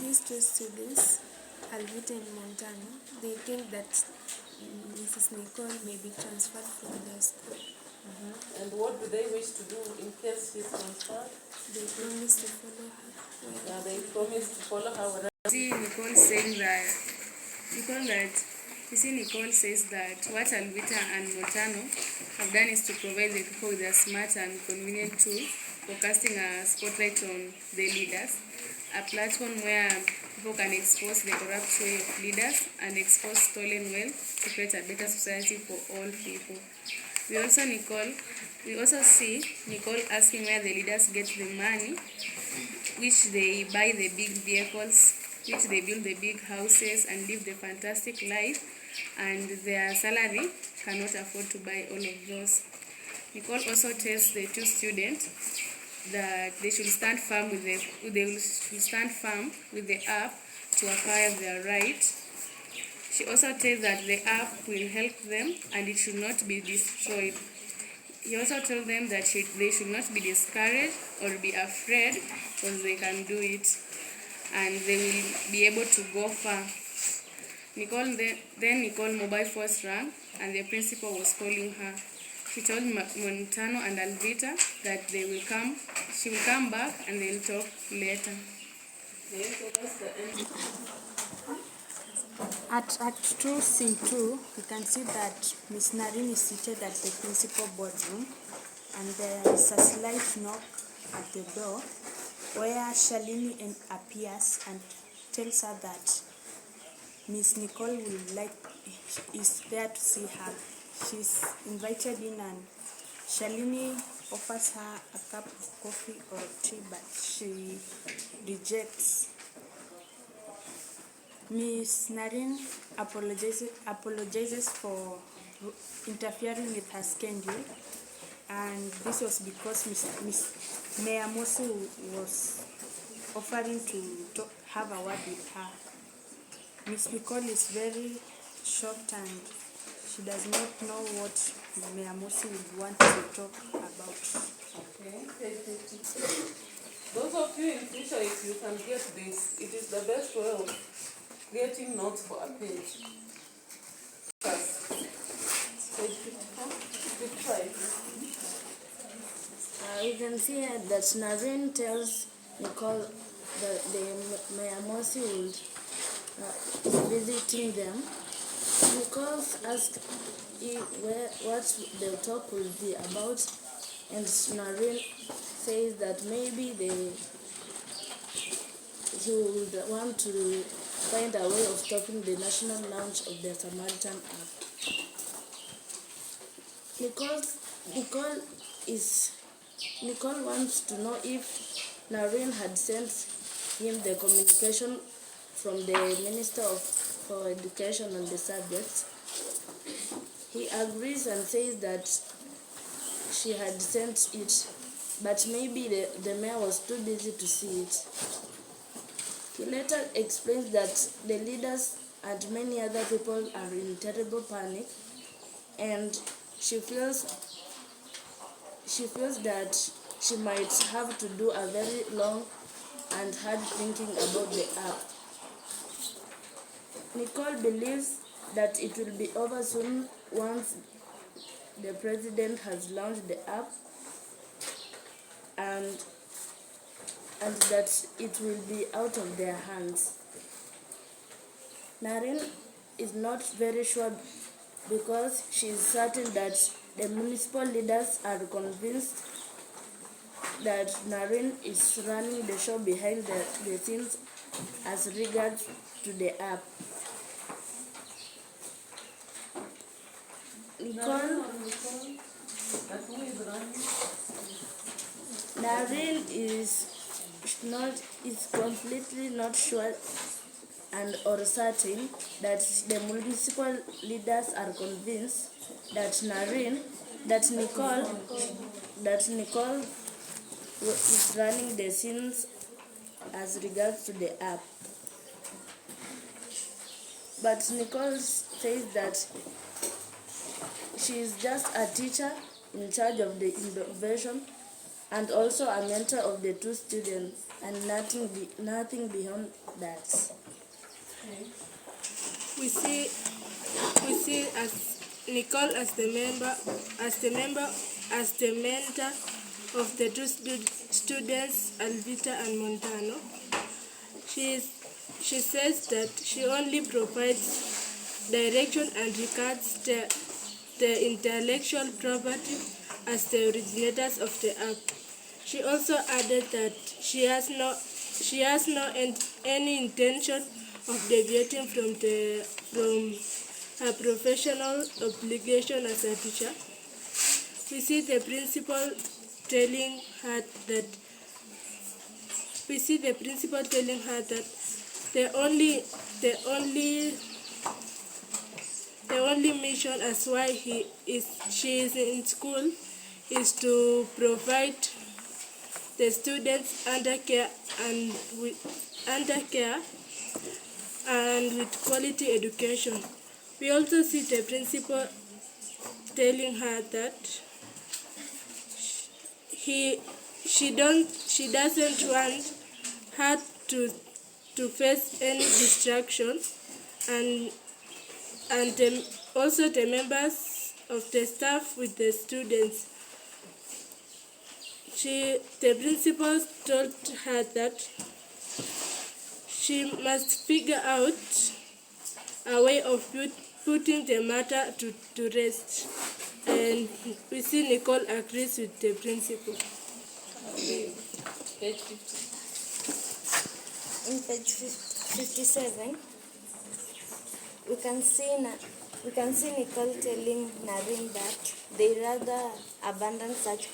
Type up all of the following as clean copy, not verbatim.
These two students, Alvita and Montano, they think that Mrs. Nicole may be transferred from their school. And what do they wish to do in case she's transferred? They promise to follow her. Yeah, they promise to follow her wherever. See Nicole says that what Alvita and Montano have done is to provide the people with a smart and convenient tool for casting a spotlight on the leaders, a platform where people can expose the corrupt way of leaders and expose stolen wealth to create a better society for all people. We also see Nicole asking where the leaders get the money, which they buy the big vehicles, which they build the big houses and live the fantastic life, and their salary cannot afford to buy all of those. Nicole also tells the two students that they should stand firm with the app to acquire their right. She also tells that the app will help them and it should not be destroyed. He also told them that they should not be discouraged or be afraid because they can do it and they will be able to go far. Then Nicole mobile phone rang and the principal was calling her. She told Montano and Alvita that she will come back and they'll talk later. At Act 2, Scene 2, we can see that Miss Narine is seated at the principal boardroom and there is a slight knock at the door where Shalini appears and tells her that Miss Nicole is there to see her. She's invited in and Shalini offers her a cup of coffee or tea, but she rejects. Miss Narine apologizes for interfering with her schedule, and this was because Miss Mayor Mosu was offering to have a word with her. Miss Nicole is very shocked and she does not know what Mayor Mosu would want to talk about. Okay. Those of you in future, if you can get this, it is the best way of getting notes for a page. You can see that Narine tells Nicole that the Mayor Mosi will be visiting them. Nicole asks what the talk will be about, and Narine says that maybe he would want to find a way of stopping the national launch of the Samaritan app. Nicole wants to know if Narine had sent him the communication from the Minister for Education on the subject. He agrees and says that she had sent it, but maybe the mayor was too busy to see it. He later explains that the leaders and many other people are in terrible panic, and she feels that she might have to do a very long and hard thinking about the app. Nicole believes that it will be over soon once the president has launched the app, and that it will be out of their hands. Narine is not very sure because she is certain that the municipal leaders are convinced that Narine is running the show behind the scenes as regards to the app. Narine is completely not sure and or certain that the municipal leaders are convinced that Nicole is running the scenes as regards to the app. But Nicole says that she is just a teacher in charge of the innovation and also a mentor of the two students, and nothing beyond that. We see as Nicole as the mentor of the two students, Alvita and Montano. She says that she only provides direction and regards the intellectual property as the originators of the app. She also added that she has any intention of deviating from her professional obligation as a teacher. We see the principal telling her that the only mission as why she is in school is to provide the students under care and with quality education. We also see the principal telling her that she doesn't want her to face any distraction, and also the members of the staff with the students. The principal told her that she must figure out a way of putting the matter to rest. And we see Nicole agrees with the principal. Page 50. In page 57, we can see Nicole telling Narine that they rather abandon such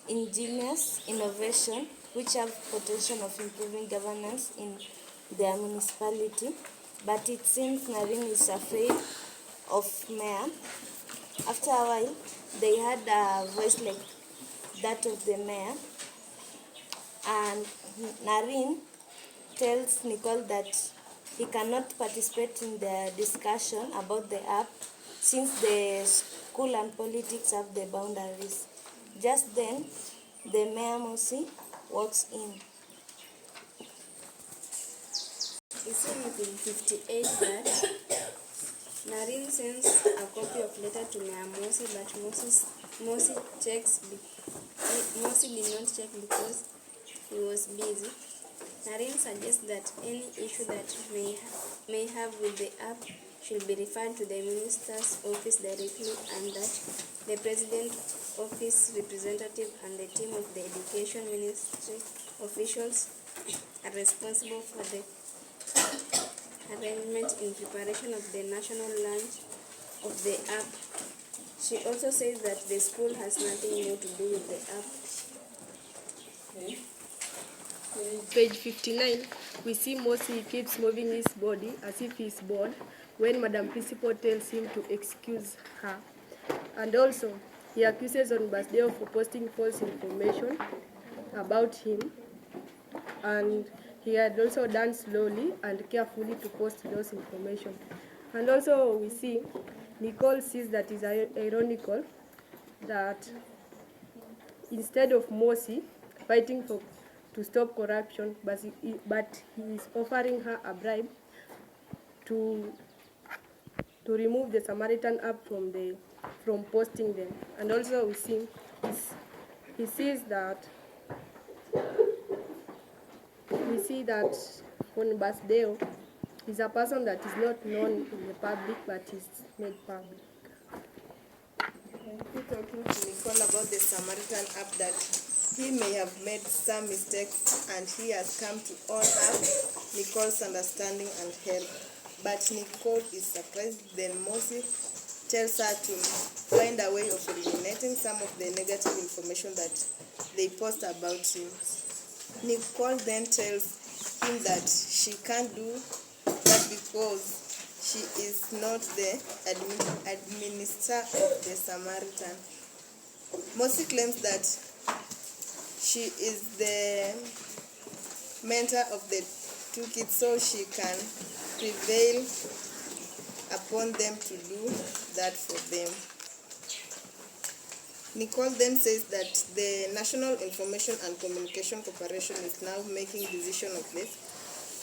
ingenious innovation which have potential of improving governance in their municipality, but it seems Narine is afraid of mayor. After a while, they had a voice like that of the mayor, and Narine tells Nicole that he cannot participate in the discussion about the app since the school and politics have the boundaries. Just then, the mayor Mosi walks in. We see in page 58 that Narine sends a copy of letter to Mayor Mosi, but Mosi did not check because he was busy. Narine suggests that any issue that may have with the app should be referred to the minister's office directly, and that the president's office representative and the team of the education ministry officials are responsible for the arrangement in preparation of the national launch of the app. She also says that the school has nothing more to do with the app. Okay. Page 59, we see Mosi keeps moving his body as if he's bored when Madam Principal tells him to excuse her. And also, he accuses on Basdeo for posting false information about him, and he had also done slowly and carefully to post those information. And also we see Nicole sees that is ironical that instead of Mosi fighting to stop corruption, but he is offering her a bribe to remove the Samaritan app from posting them. And also we see he sees that on Basdeo is a person that is not known in the public but is made public. He talking to Nicole about the Samaritan app that he may have made some mistakes and he has come to own up Nicole's understanding and help. But Nicole is surprised. Then Mosi tells her to find a way of eliminating some of the negative information that they post about him. Nicole then tells him that she can't do that because she is not the administrator of the Samaritan. Mosi claims that she is the mentor of the two kids, so she can prevail upon them to do that for them. Nicole then says that the National Information and Communication Corporation is now making decision of this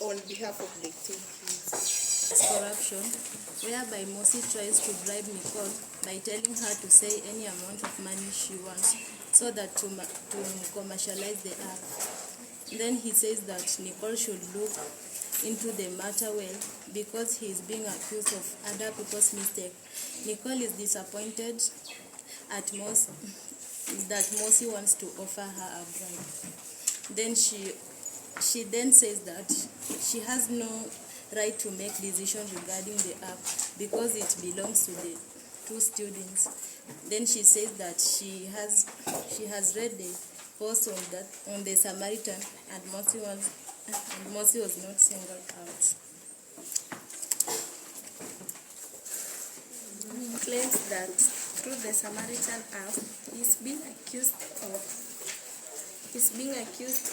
on behalf of the two kids. Corruption, whereby Mosi tries to bribe Nicole by telling her to say any amount of money she wants so that to commercialize the app. Then he says that Nicole should look into the matter well because he is being accused of other people's mistake. Nicole is disappointed at that Mosi wants to offer her a bribe. Then she then says that she has no right to make decisions regarding the app because it belongs to the two students. Then she says that she has read the post on the Samaritan and Mosi was not singled out. He claims that through the Samaritan app, he's being accused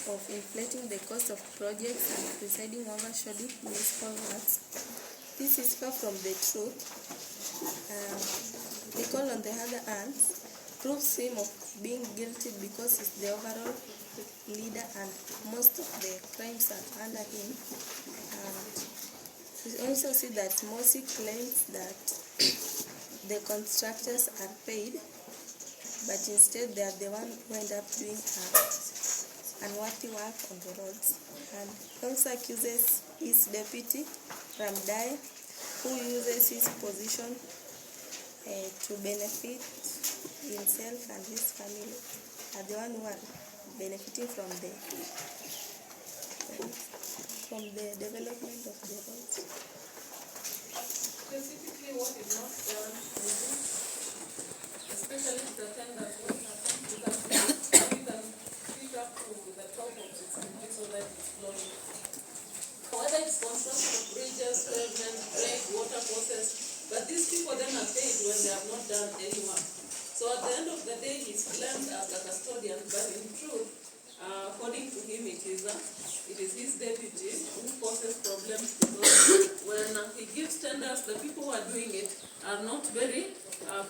of inflating the cost of projects and presiding over shoddy municipal works. This is far from the truth. Nicole, on the other hand, proves him of being guilty because he's the overall leader and most of the crimes are under him. And we also see that Mosi claims that the constructors are paid, but instead they are the one who end up doing unworthy work on the roads. And also accuses his deputy, Ramdai, who uses his position to benefit himself and his family, are the one who are benefiting from the development of the roads. Specifically, what is not done, especially the tenders, what happened, you can pick up to the top of 63 so that it's flowing. Whether it's construction of bridges, pavements, drains, water courses, but these people then are paid when they have not done any work. So at the end of the day, he's claimed as a custodian, but in truth, according to him, it is his deputy who causes problems because when he gives tenders, the people who are doing it are not very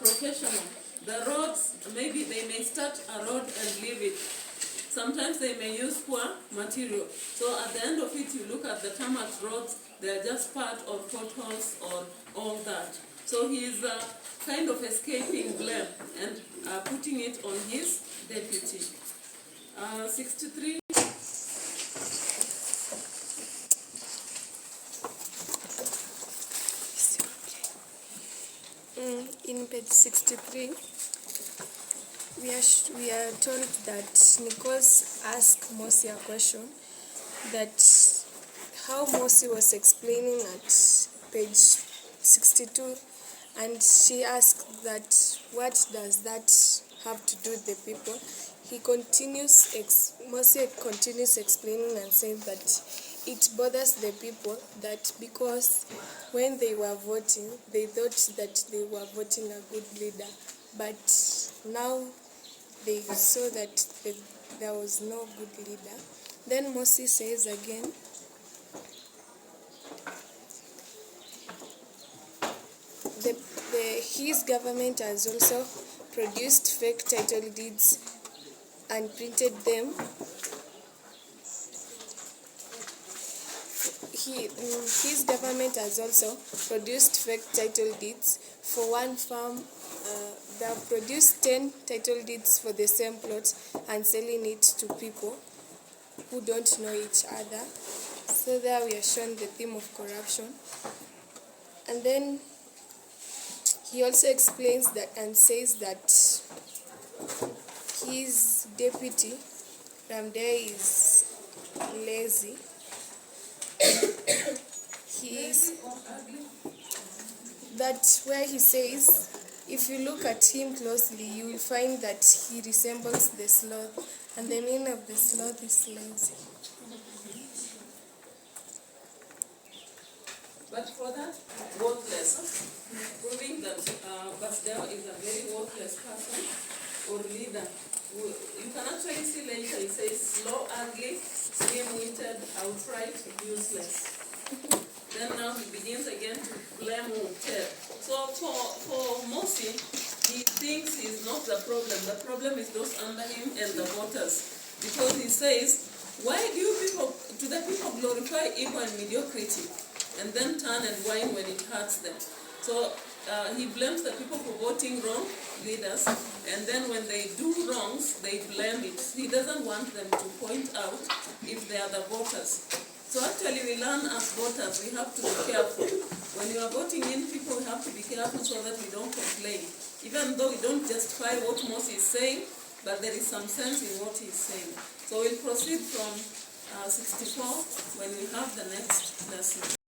professional. The roads, maybe they may start a road and leave it. Sometimes they may use poor material. So at the end of it, you look at the tarmac roads, they are just part of potholes or all that. So he is kind of escaping blame and putting it on his deputy. 63. In page 63, we are told that Nichols asked Mosi a question that how Mosi was explaining at page 62, and she asked that what does that have to do with the people. Mosi continues explaining and saying that it bothers the people that because when they were voting, they thought that they were voting a good leader, but now they saw that there was no good leader. Then Mosi says again, his government has also produced fake title deeds and printed them. His government has also produced fake title deeds for one farm. They have produced 10 title deeds for the same plot and selling it to people who don't know each other. So there we are shown the theme of corruption. And then he also explains that and says that his deputy, Ramdei, is lazy. That where he says, if you look at him closely, you will find that he resembles the sloth, and the meaning of the sloth is lazy. But for that, worthless, proving that Basdeo is a very worthless person or leader. You can actually see later, he says slow, ugly, slim-witted, outright, useless. Then now he begins again to blame Ted. So for Mosi, he thinks he's not the problem. The problem is those under him and the voters. Because he says, why do you people, to the people, glorify evil and mediocrity and then turn and whine when it hurts them? So he blames the people for voting wrong leaders, and then when they do wrongs, they blame it. He doesn't want them to point out if they are the voters. So actually we learn as voters, we have to be careful. When you are voting in people, we have to be careful so that we don't complain. Even though we don't justify what Moses is saying, but there is some sense in what he is saying. So we'll proceed from 64 when we have the next lesson.